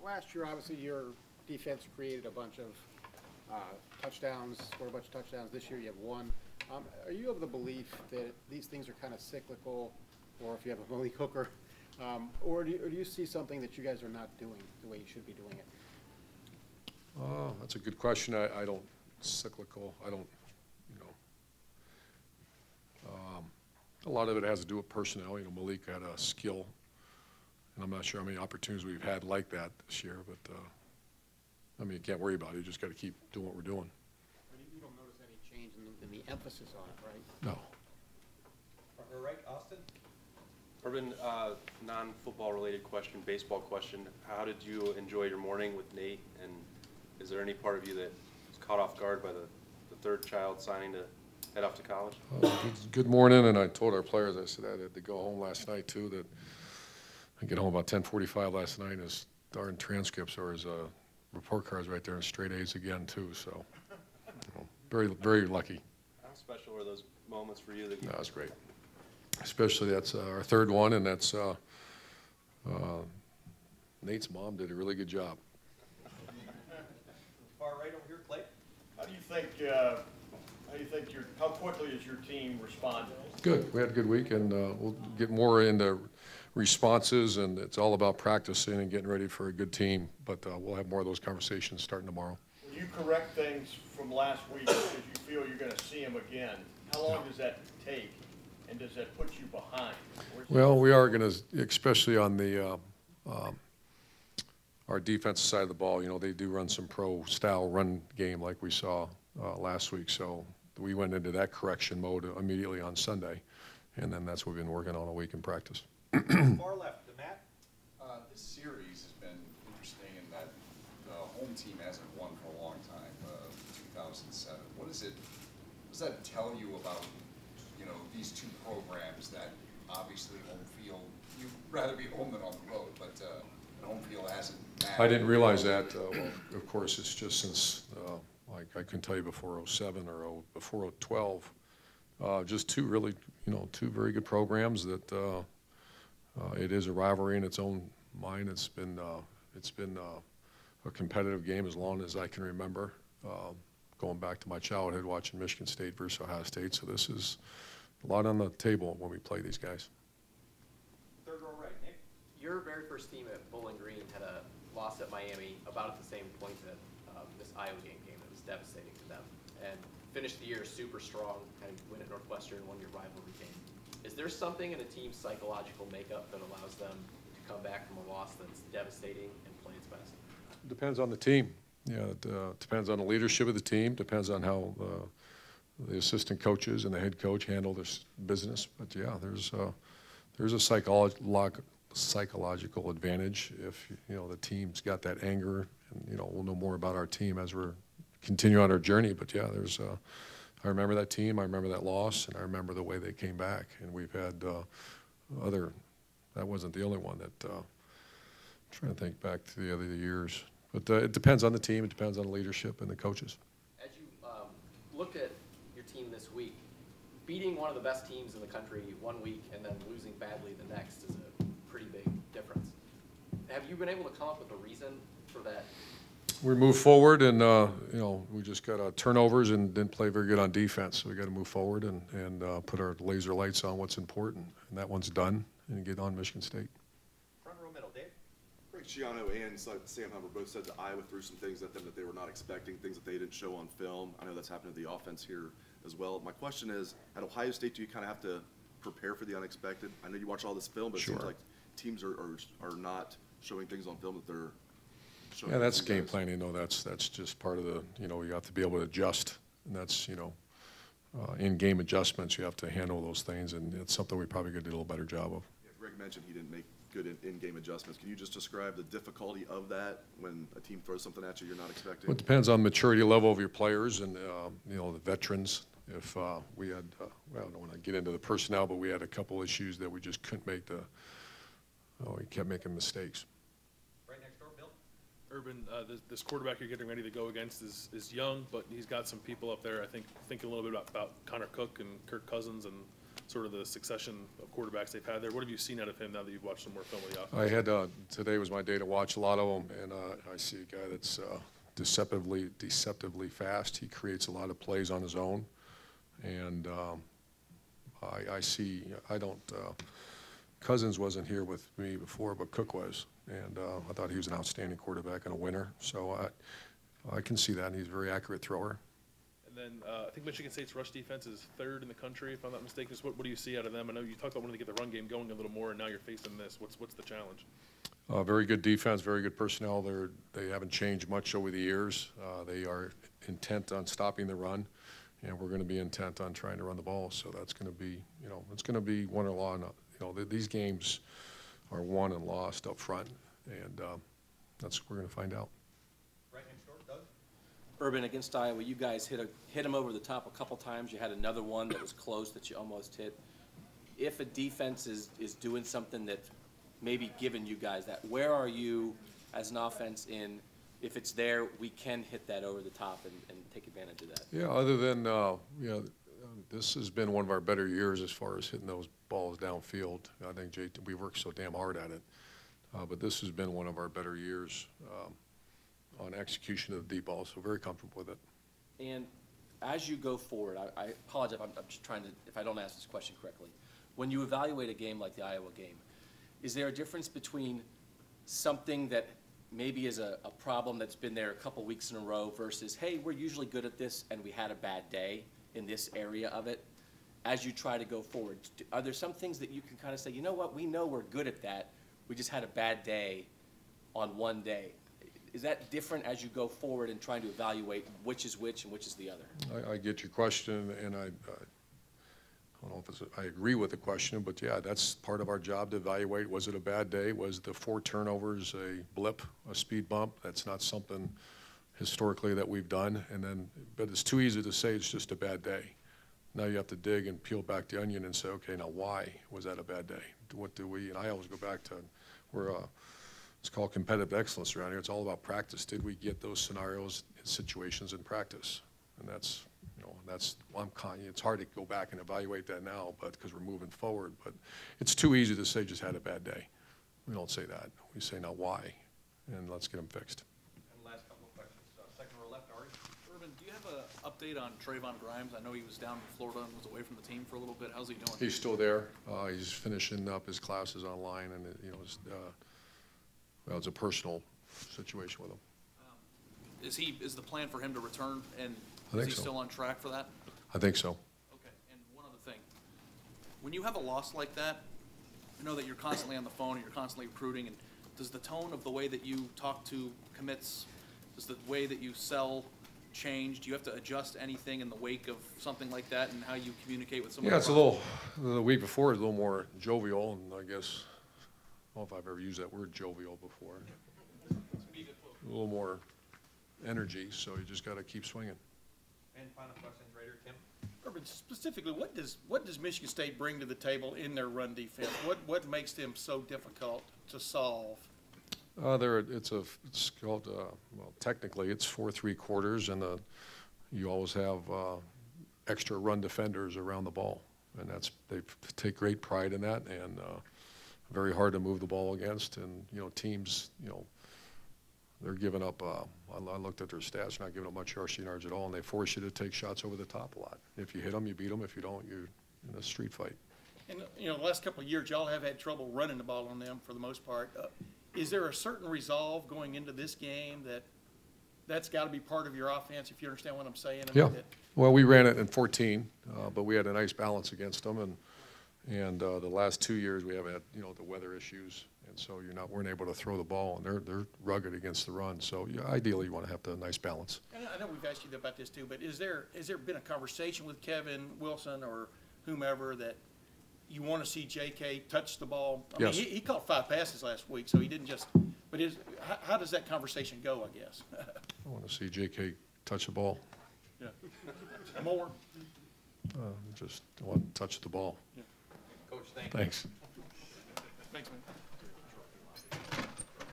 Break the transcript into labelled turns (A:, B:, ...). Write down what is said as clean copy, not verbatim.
A: last year, obviously, your defense created a bunch of touchdowns, scored a bunch of touchdowns. This year, you have one. Are you of the belief that these things are kind of cyclical, or if you have a Malik Hooker, or do you see something that you guys are not doing the way you should be doing it?
B: That's a good question. I don't cyclical. I don't, you know. A lot of it has to do with personnel. You know, Malik had a skill, and I'm not sure how many opportunities we've had like that this year. But I mean, you can't worry about it. You just got to keep doing what we're doing.
A: But you don't notice any change in the emphasis on it, right?
B: No.
C: Partner right, Austin.
D: Urban, non-football related question, baseball question. How did you enjoy your morning with Nate? And is there any part of you that was caught off guard by the third child signing to head off to college?
B: Good morning, and I told our players, I said I had to go home last night too, that I get home about 10:45 last night, and his darn transcripts or his report cards right there in straight A's again too, so you know, very, very lucky.
D: How special were those moments for you?
B: That was great. Especially that's our third one, and that's Nate's mom did a really good job.
C: Far right over here, Clay.
E: How quickly has your team responded?
B: Good. We had a good week, and we'll get more into responses, and it's all about practicing and getting ready for a good team. But we'll have more of those conversations starting tomorrow.
E: When you correct things from last week because you feel you're going to see them again, how long does that take, and does that put you behind?
B: Well, we are going to, especially on the our defensive side of the ball. You know, they do run some pro-style run game like we saw last week. So we went into that correction mode immediately on Sunday, and then that's what we've been working on a week in practice.
C: Far left, the Matt.
F: This series has been interesting in that the home team hasn't won for a long time, 2007. What does that tell you about, you know, these two programs that obviously home field, you'd rather be home than on the road, but home field hasn't mattered.
B: I didn't realize that. Well, of course, it's just since, like I couldn't tell you before 07 or before 12, just two really, you know, two very good programs that it is a rivalry in its own mind. It's been a competitive game as long as I can remember, going back to my childhood watching Michigan State versus Ohio State. So this is a lot on the table when we play these guys.
C: Third row right, Nick.
G: Your very first team at Bowling Green had a loss at Miami about at the same point that this Iowa game came. It was devastating to them. And finished the year super strong, kind of win at Northwestern, won your rivalry game. Is there something in a team's psychological makeup that allows them to come back from a loss that's devastating and play its best?
B: Depends on the team. Yeah, it depends on the leadership of the team. Depends on how the assistant coaches and the head coach handle this business. But yeah, there's a psychological advantage if you know the team's got that anger, and you know we'll know more about our team as we're continue on our journey. But yeah, there's I remember that team, I remember that loss, and I remember the way they came back. And we've had that wasn't the only one that I'm trying to think back to the other years. But it depends on the team, it depends on the leadership and the coaches.
G: As you look at your team this week, beating one of the best teams in the country one week and then losing badly the next is a pretty big difference. Have you been able to come up with a reason for that?
B: We moved forward, and you know, we just got turnovers and didn't play very good on defense. So we got to move forward and put our laser lights on what's important, and that one's done. And get on Michigan State.
C: Front row middle, Dave.
H: Greg Schiano and Sam Humber both said that Iowa threw some things at them that they were not expecting, things that they didn't show on film. I know that's happened to the offense here as well. My question is, at Ohio State, do you kind of have to prepare for the unexpected? I know you watch all this film, but
B: Sure.
H: It seems like teams are not showing things on film that they're showing.
B: Yeah, that's game planning. No, that's just part of the, you know, you have to be able to adjust, and that's, you know, in-game adjustments. You have to handle those things, and it's something we probably could do a little better job of.
H: Yeah, Greg mentioned he didn't make good in-game adjustments. Can you just describe the difficulty of that when a team throws something at you you're not expecting?
B: Well, it depends on maturity level of your players and, you know, the veterans. If we had, well, I don't want to get into the personnel, but we had a couple issues that we just couldn't make we kept making mistakes.
C: Right next door, Bill.
I: Urban, this quarterback you're getting ready to go against is young, but he's got some people up there, I think, thinking a little bit about Connor Cook and Kirk Cousins and sort of the succession of quarterbacks they've had there. What have you seen out of him now that you've watched some more film with the offense?
B: I had, today was my day to watch a lot of them, and I see a guy that's deceptively fast. He creates a lot of plays on his own, and Cousins wasn't here with me before, but Cook was, and I thought he was an outstanding quarterback and a winner. So I can see that, and he's a very accurate thrower.
I: And then I think Michigan State's rush defense is third in the country, if I'm not mistaken. So what do you see out of them? I know you talked about wanting to get the run game going a little more, and now you're facing this. What's the challenge?
B: Very good defense, very good personnel. They haven't changed much over the years. They are intent on stopping the run, and we're going to be intent on trying to run the ball. So that's going to be, it's going to be won or lost. These games are won and lost up front, and that's what we're going to find out.
C: Right next door, Doug.
J: Urban, against Iowa, you guys hit him over the top a couple times. You had another one that was close that you almost hit. If a defense is doing something that maybe giving you guys that, where are you as an offense in, if it's there, we can hit that over the top and take advantage of that?
B: Yeah, other than, this has been one of our better years as far as hitting those balls downfield. I think we worked so damn hard at it. But this has been one of our better years on execution of the deep ball, so very comfortable with it.
J: And as you go forward, I apologize, I'm just trying to, if I don't ask this question correctly. When you evaluate a game like the Iowa game, is there a difference between something that maybe is a problem that's been there a couple weeks in a row versus, hey, we're usually good at this and we had a bad day in this area of it? As you try to go forward, are there some things that you can kind of say, you know what, we know we're good at that, we just had a bad day on one day? Is that different as you go forward in trying to evaluate which is which and which is the other?
B: I get your question, and I don't know if I agree with the question, but yeah, that's part of our job to evaluate. Was it a bad day? Was the 4 turnovers a blip, a speed bump? That's not something historically that we've done. But it's too easy to say it's just a bad day. Now you have to dig and peel back the onion and say, okay, now why was that a bad day? What do we, and I always go back to, it's called competitive excellence around here. It's all about practice. Did we get those scenarios and situations in practice? And that's, it's hard to go back and evaluate that now, but because we're moving forward. But it's too easy to say just had a bad day. We don't say that. We say now why, and let's get them fixed.
C: And last couple of questions. Second row left, Ari.
K: Urban, do you have an update on Trayvon Grimes? I know he was down in Florida and was away from the team for a little bit. How's he doing?
B: He's still there. He's finishing up his classes online, and it's a personal situation with him.
K: Is the plan for him to return, and
B: I think
K: is he
B: so.
K: still on track for that?
B: I think so.
K: Okay, and one other thing. When you have a loss like that, I know that you're constantly on the phone and you're constantly recruiting, and does the tone of the way that you talk to commits, does the way that you sell change? Do you have to adjust anything in the wake of something like that and how you communicate with someone?
B: Yeah, it's a little, the week before is a little more jovial, and I guess, I don't know if I've ever used that word jovial before. A little more energy, so you just got to keep swinging.
C: And final question, Raider, Tim.
L: Urban, specifically, what does Michigan State bring to the table in their run defense? What makes them so difficult to solve?
B: It's called, well, technically it's 4 3/4, and you always have extra run defenders around the ball, and they take great pride in that, and very hard to move the ball against. And teams, they're giving up. I looked at their stats; they're not giving up much rushing yards at all, and they force you to take shots over the top a lot. If you hit them, you beat them. If you don't, you're in a street fight.
L: And the last couple of years, y'all have had trouble running the ball on them for the most part. Is there a certain resolve going into this game that's got to be part of your offense, if you understand what I'm saying?
B: Yeah. Well, we ran it in 14, but we had a nice balance against them, and the last 2 years we haven't had the weather issues, and so weren't able to throw the ball, and they're rugged against the run. So ideally you want to have a nice balance.
L: And I know we've asked you about this too, but has there been a conversation with Kevin Wilson or whomever that you want to see J.K. touch the ball? I
B: Yes.
L: mean, he caught 5 passes last week, so he didn't just. But how does that conversation go? I guess.
B: I want to see J.K. touch the ball.
L: Yeah. More.
B: Just want to touch the ball.
L: Yeah.
C: Coach, thank you.
B: Thanks.
L: Thanks, man.